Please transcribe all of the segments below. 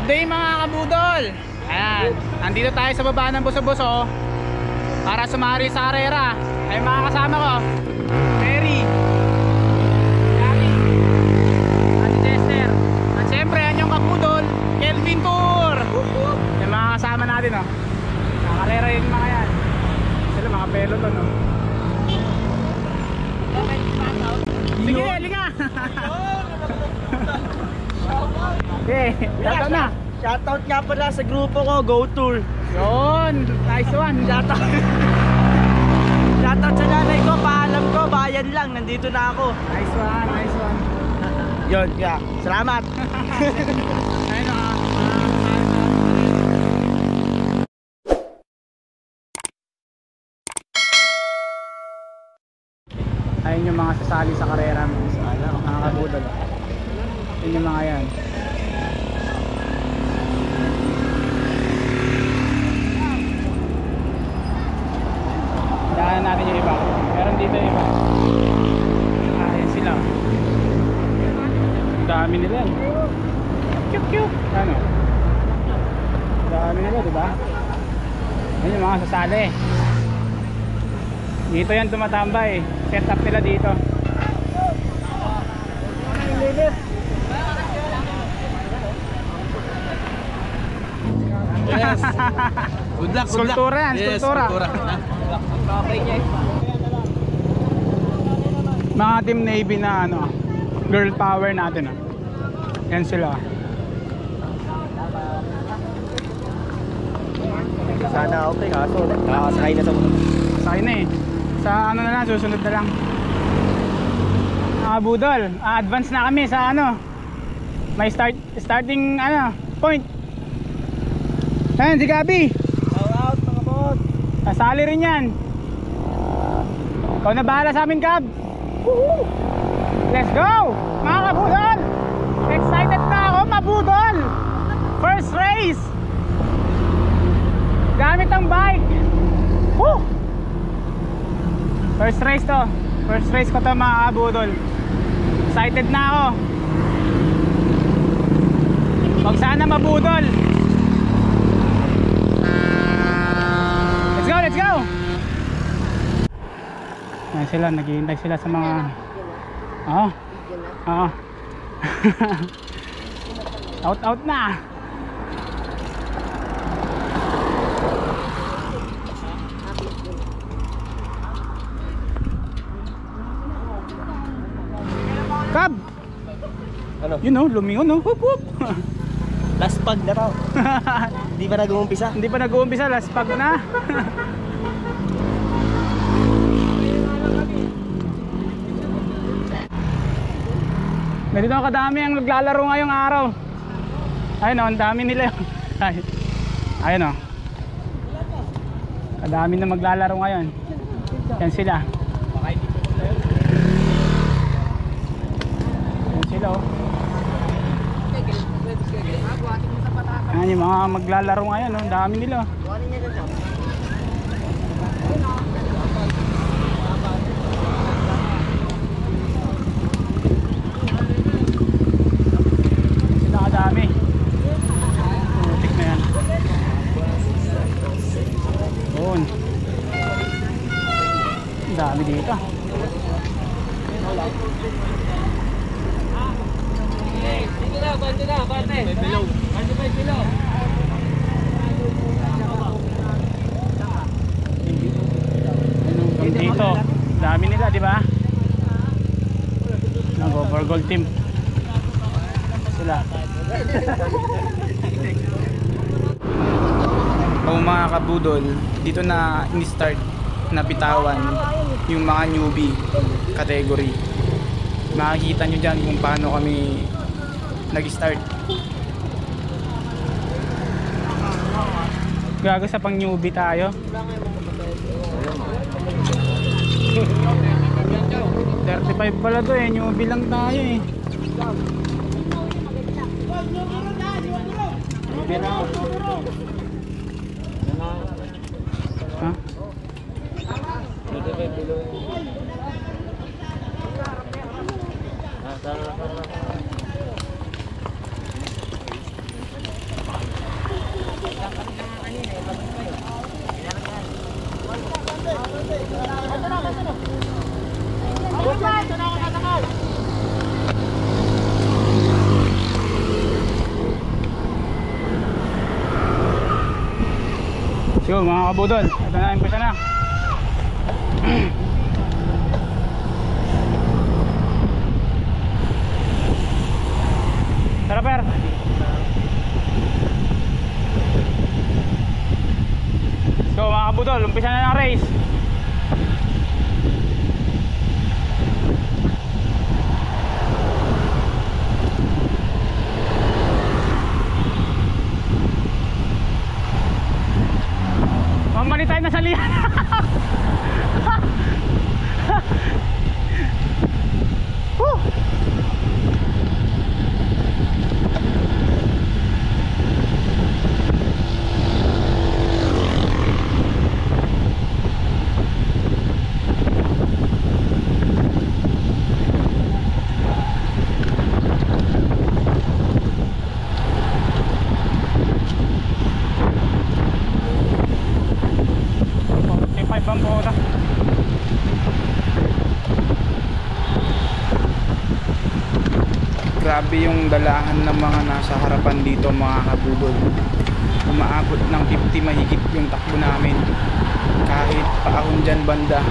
day mga kabudol. Ayan, nandito tayo sa baba ng Buso-Buso para sumari sa karera. Ay mga kasama ko, Terry, Yaki, at Chester. At syempre yan yung kabudol, Kelvin Tour. Yung mga kasama natin oh. Karera yung mga yan. Sila mga peloton oh. Sige, linga. Okay, shoutout na. Shoutout nga pala sa grupo ko, Go Tour. Yun, nice one. Shoutout. Shoutout sa nanay ko, paalam ko, bayan lang, nandito na ako. Nice one, nice one. Yun, yeah. Salamat. Ayun ah. Ayun yung mga sasali sa karera mo. Mga kabudol. Ayun yung mga yan. Daanan natin yung iba. Meron dito yung iba. Ayan sila. Dami nila yan. Cute. Ano? Dami nila, diba? Ayun yung mga sasali. Dito yan tumatambay. Set up nila dito. Yes. Good luck, good luck. Skulptura yan, yes, skulptura. Mga Team Navy na ano, girl power natin oh. Yan sila. Sana okay kaso nakakasakay na sa mundo. Sakay na eh. Sa ano na lang, susunod na lang. Mga budol, advance na kami sa ano. May starting ano, point. Ayan, si Gabi. Shout out mga boss. Kasali rin yan. Ikaw na bahala sa amin, Gab. Let's go! Mga kabudol! Excited na ako, mabudol! First race! Gamit ang bike! Woo! First race to. First race ko to mga kabudol. Excited na ako. Huwag sana mabudol. Let's go! Ayan sila, naghihintay sila sa mga out na. Kab! Ano? Yun know, lumingon no? Hup hup! Last pag na to. Hindi pa nag-uumpisa? Hindi pa nag-uumpisa, last pag na. Ganito kadami ang naglalaro ngayong araw. Ayun o, ang dami nila. Ayun o. Kadami na maglalaro ngayon. Yan sila. Yan sila o. Yan yung mga maglalaro ngayon o. Ang dami nila. Dami. Putik na yan. Doon. Dami dito. Dito. Dami nila, di ba? Nag-go for gold team. Sila. O mga kabudol, dito na in-start na bitawan yung mga newbie category. Makikita nyo dyan kung paano kami nag-start. Gago sa pang newbie tayo. 35 pala to eh, newbie lang tayo eh. Ha? So mga kabudol, ito na, impisa na. Tara per. So mga kabudol, umpisa na ng race. Mamali tayo na salihan. Grabe yung dalahan ng mga nasa harapan dito mga kabudol. Umaabot ng 50 mahigit yung takbo namin kahit paahon dyan banda.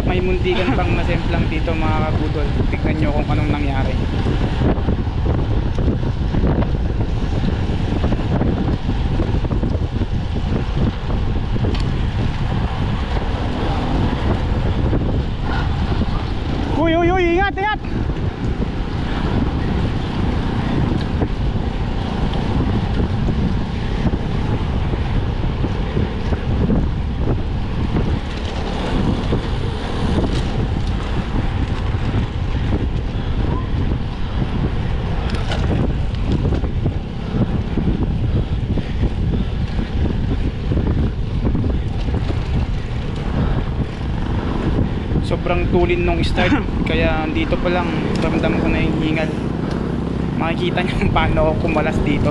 May muntikan pang masemplang dito mga kabudol. Tignan nyo kung anong nangyari. Uy, uy, uy, ingat, ingat! Sobrang tulin nung start kaya dito pa lang ramdam ko na yung hingal. Makikita niyo kung paano ako kumalas dito.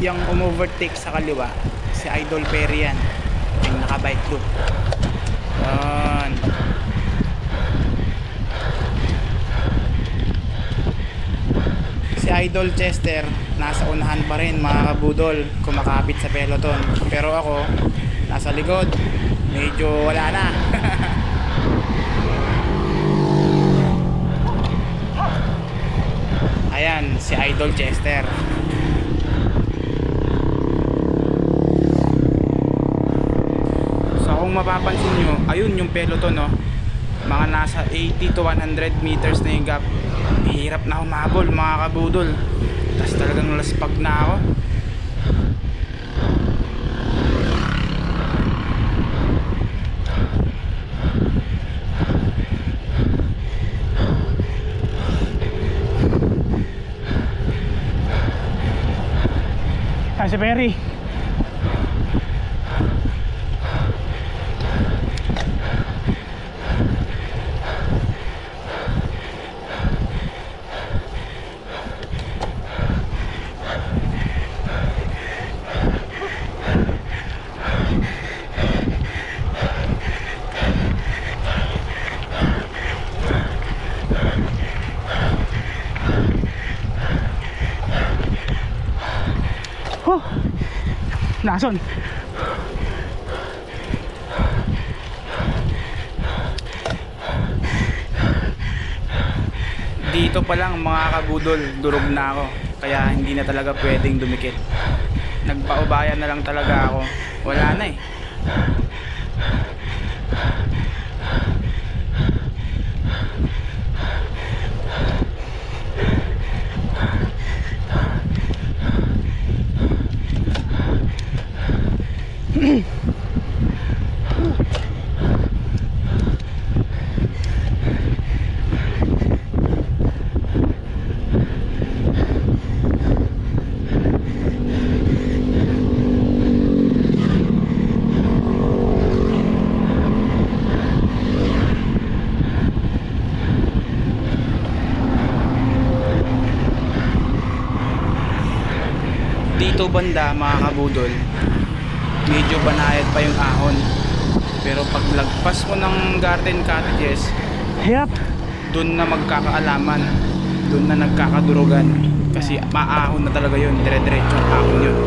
Yung umovertake sa kaliwa si Idol Perry yan, yung naka bike loop yan. Idol Chester nasa unahan pa rin mga kabudol, kumakapit sa peloton. Pero ako nasa likod, medyo wala na. Ayan si Idol Chester. So kung mapapansin nyo, ayun yung peloton, no? Mga nasa 80 to 100 meters na yung gap. Hirap na humabol mga kabudol. Tapos talagang laspag na ako. Ah, si Perry. Nason. Dito pa lang mga kabudol, durog na ako. Kaya hindi na talaga pwedeng dumikit. Nagpaubayan na lang talaga ako. Wala na eh. Dito banda mga kabudol, medyo banayad pa yung ahon. Pero pag lagpas mo ng garden cottages, Yep. dun na magkakaalaman, dun na nagkakadurugan. Kasi maahon na talaga yun, dire-diretso ang ahon yun.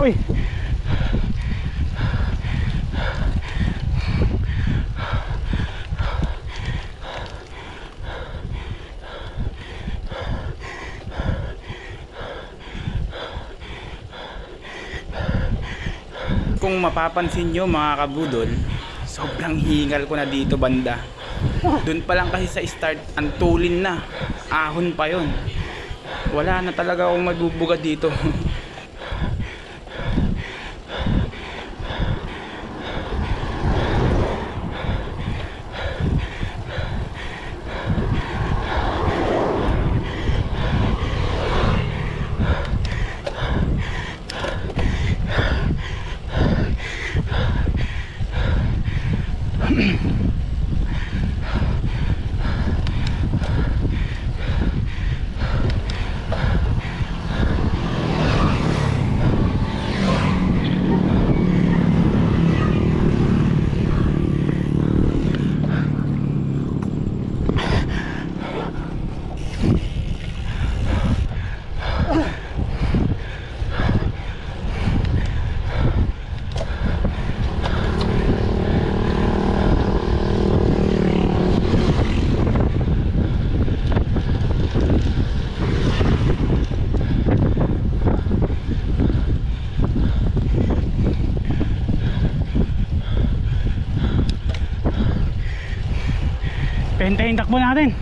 Uy. Kung mapapansin nyo mga kabudol, sobrang hingal ko na dito banda. Dun pa lang kasi sa start, antulin na, ahon pa yon. Wala na talaga akong mabubuga dito. Pente yung takbo natin.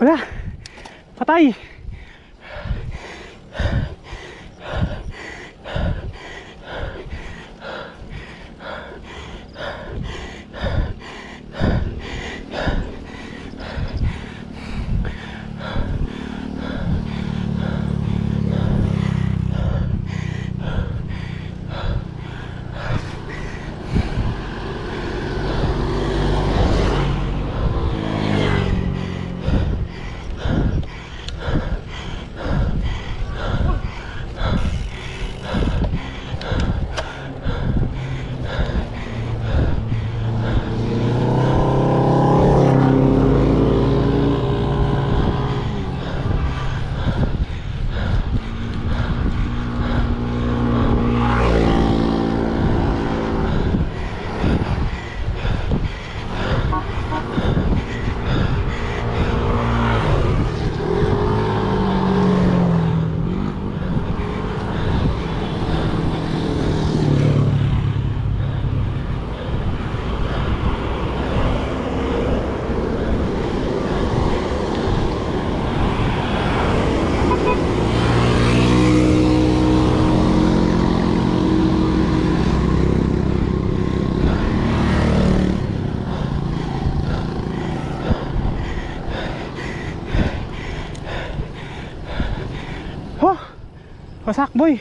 Wala. Patay. Oh, wasak boy.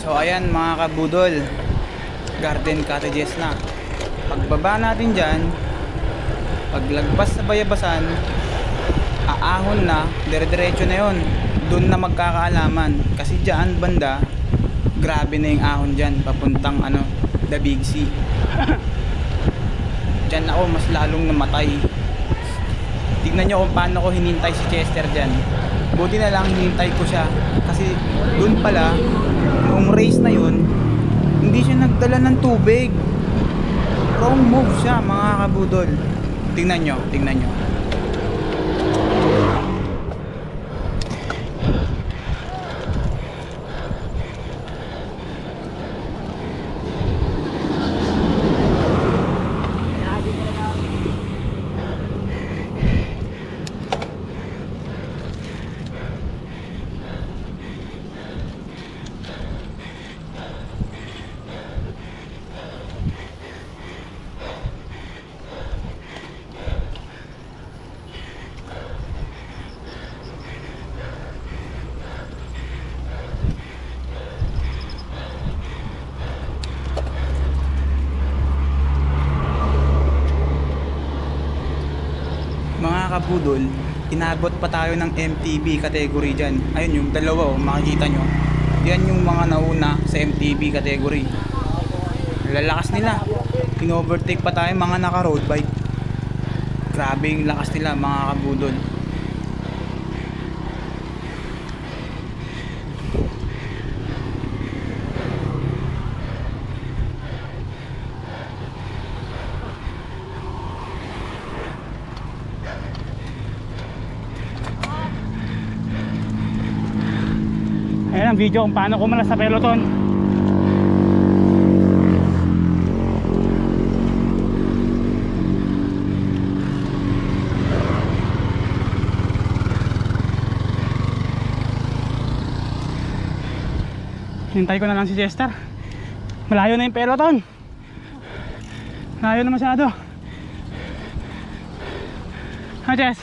So ayan mga kabudol, garden cottages na. Pagbaba natin dyan, paglagpas sa bayabasan, aahon na, dire-diretso na yon. Doon na magkakaalaman. Kasi dyan banda, grabe na yung ahon dyan, papuntang the Big Sea. Dyan ako mas lalong namatay. Tignan nyo kung paano ko hinintay si Chester dyan. Buti na lang hinintay ko siya. Kasi doon pala, noong race na yun, hindi siya nagdala ng tubig. Wrong move siya mga kabudol. Tingnan nyo, tingnan nyo. Mga kabudol, inabot pa tayo ng MTB category dyan. Ayun yung dalawa, makikita nyo. Yan yung mga nauna sa MTB category. Lalakas nila. In-overtake pa tayo mga naka road bike. Grabe yung lakas nila mga kabudol. Ayan ang video kung paano kumalas sa peloton. Hintay ko na lang si Chester. Malayo na yung peloton. Malayo na masyado. Ha, Chess?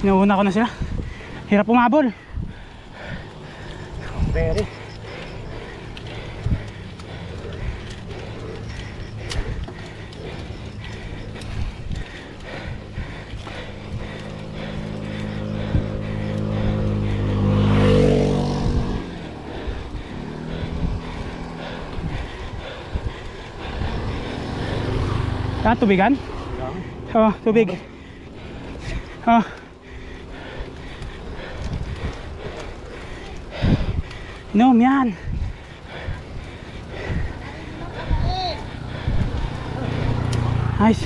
Inuuna ko na sila. Hirap umabol. Very. Ah, tubigan? Oh, tubig. Oh. Inom yan. Nice.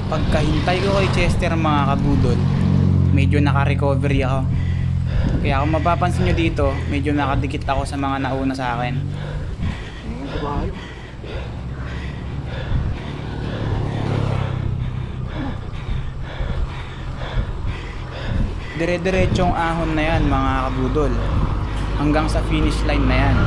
Pagkahintay ko kay Chester mga kabudol, medyo naka-recovery ako. Kaya kung mapapansin nyo dito, medyo nakadikit ako sa mga nauna sa akin. Dire-diretsong ahon na yan mga kabudol, hanggang sa finish line na yan.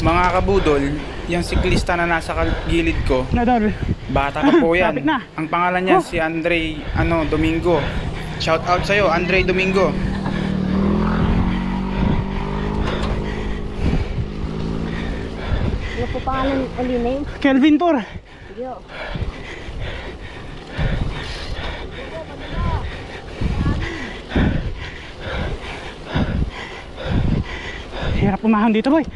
Mga kabudol, yung siklista na nasa gilid ko, Nadol. bata pa po yan. Lapit na. Ang pangalan niya si Andre Domingo. Shout out sa'yo, Andre Domingo. Ano po pangalan uli name? Kelvin Tour. Sige. Hirap umahon dito, boy.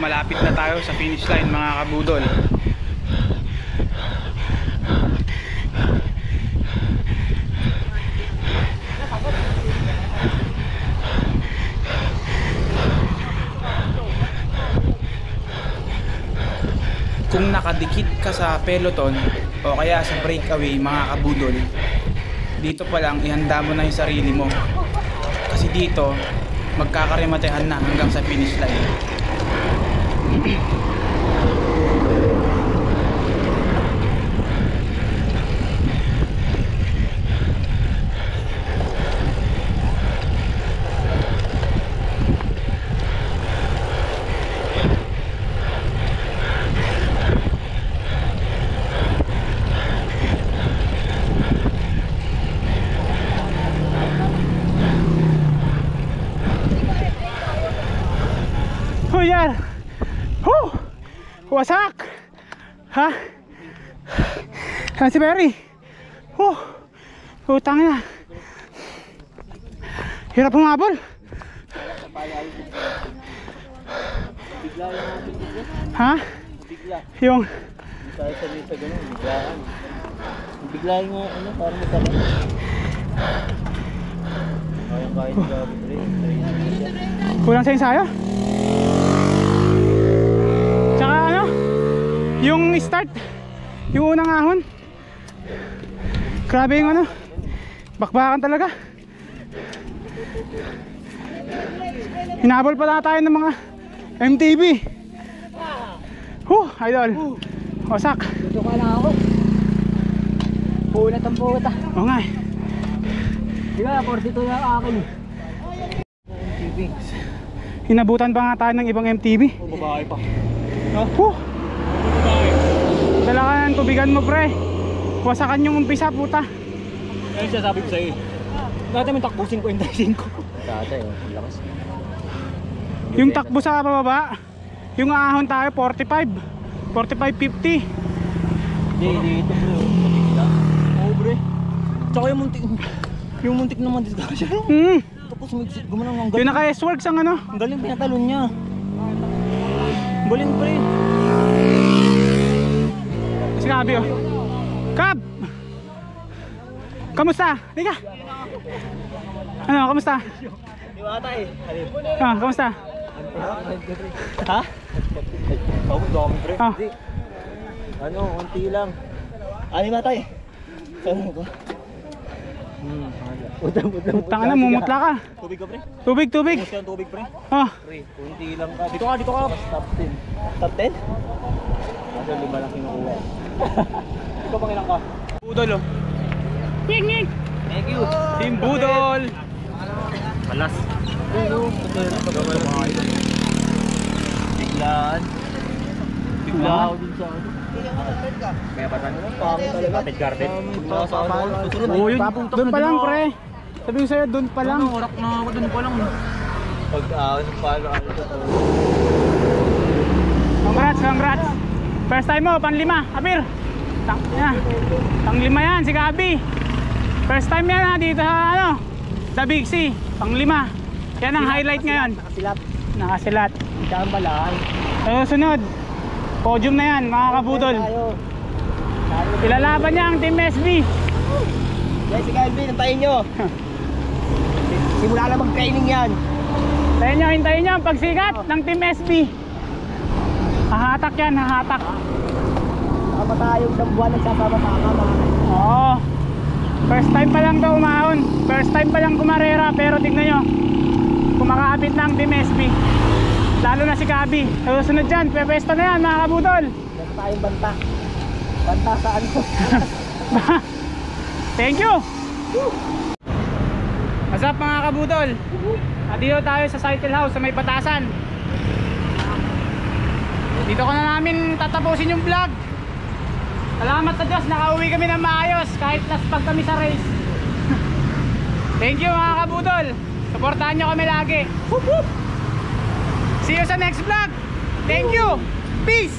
Malapit na tayo sa finish line mga kabudol. Kung nakadikit ka sa peloton o kaya sa breakaway mga kabudol, dito pa lang ihanda mo na yung sarili mo. Kasi dito, magkakarimatehan na hanggang sa finish line. Hoy, yan. Wasak. Ha? Si Perry. Utang na. Hirap humabol. Ha? Bigla. Yung Sabi sa ganun, biglaan. Biglaan nga, ano, parang magkaroon. Kaya-kaya ni Gabi, pre. kulang sa ensayo. Tsaka ano, yung start, yung unang ahon, grabe yung ano, bakbakan talaga. Hinabol pa tayo ng mga MTB. Idol. Wasak. Dito ka lang ako. Pulat ang puta. Oo nga eh. Di ba, 42 na akin. MTV. Hinabutan pa nga tayo ng ibang MTB. Babae pa. Dala ka ng tubigan mo, pre. Wasakan yung umpisa, puta. Ano siya sabi ko sa'yo eh? Dati may takbo 55. Dati oh, lakas. Yung takbo sa pababa, yung ahon tayo 45. 45-50. Hindi, ito bro. Oo bre. Tsaka yung muntik naman disgrasya. Tapos gumanang ang galing. Yung naka-S-Works ang ano. Ang galing pinatalon niya. Ang galing pre. Si Kabi oh. Kab! Kamusta? Liga! Ano, kamusta? Di ba ata eh? Kamusta? Ha? Tawag dami pre. Ah. Ano, konti lang. Ano ba tayo? Saan ko? Utang na, mumutla ka. Tubig ka pre? Tubig, tubig. Gusto yung tubig pre? Pre, Kunti lang ka. Dito ka, dito ka. Top 10. Top 10? Kasi 5 lang kinukuha. Ikaw pang ilang ka? Budol oh. Nging, nging. Thank you. Team Budol. Malas. Biglaan. Bigla ako din sa ano. Kaya ba tayo? Pangit talaga. Kapit garden. Oo, yun. Doon pa lang, pre. Sabi ko sa'yo, doon pa lang. Orak na ako doon pa lang. Pag palo ano to. Congrats, congrats. First time mo, panlima. Apir. Panglima yan, si Gabi. First time yan ha, dito sa ano, The Big C. Panglima. Yan ang highlight ngayon. Nakasilat. Nakasilat. Saan balay? Sunod, podium na yan, mga kabudol. Ilalaban niya ang Team SB. Yes, si Calvin, antayin nyo. Simula na mag-training yan. Hintayin nyo ang pagsikat ng Team SB. Hahatak yan, hahatak. Baka tayong isang buwan nagsasama-sama mga. Oo. First time pa lang daw umahon. First time pa lang kumarera. Pero tignan nyo, kumakaapit ng DMSB. Lalo na si Kabi. Susunod dyan, pepesto na yan mga kabudol. Meron tayong banta. Banta sa ano? Thank you. What's up mga kabudol? Dito tayo sa Cycle House sa may Batasan. Dito ko na namin tatapusin yung vlog. Salamat sa Diyos, nakauwi kami ng maayos kahit laspag kami sa race. Thank you mga kabudol. Supportahan nyo kami lagi. Whoop, whoop. See you sa next vlog. Thank you. Peace.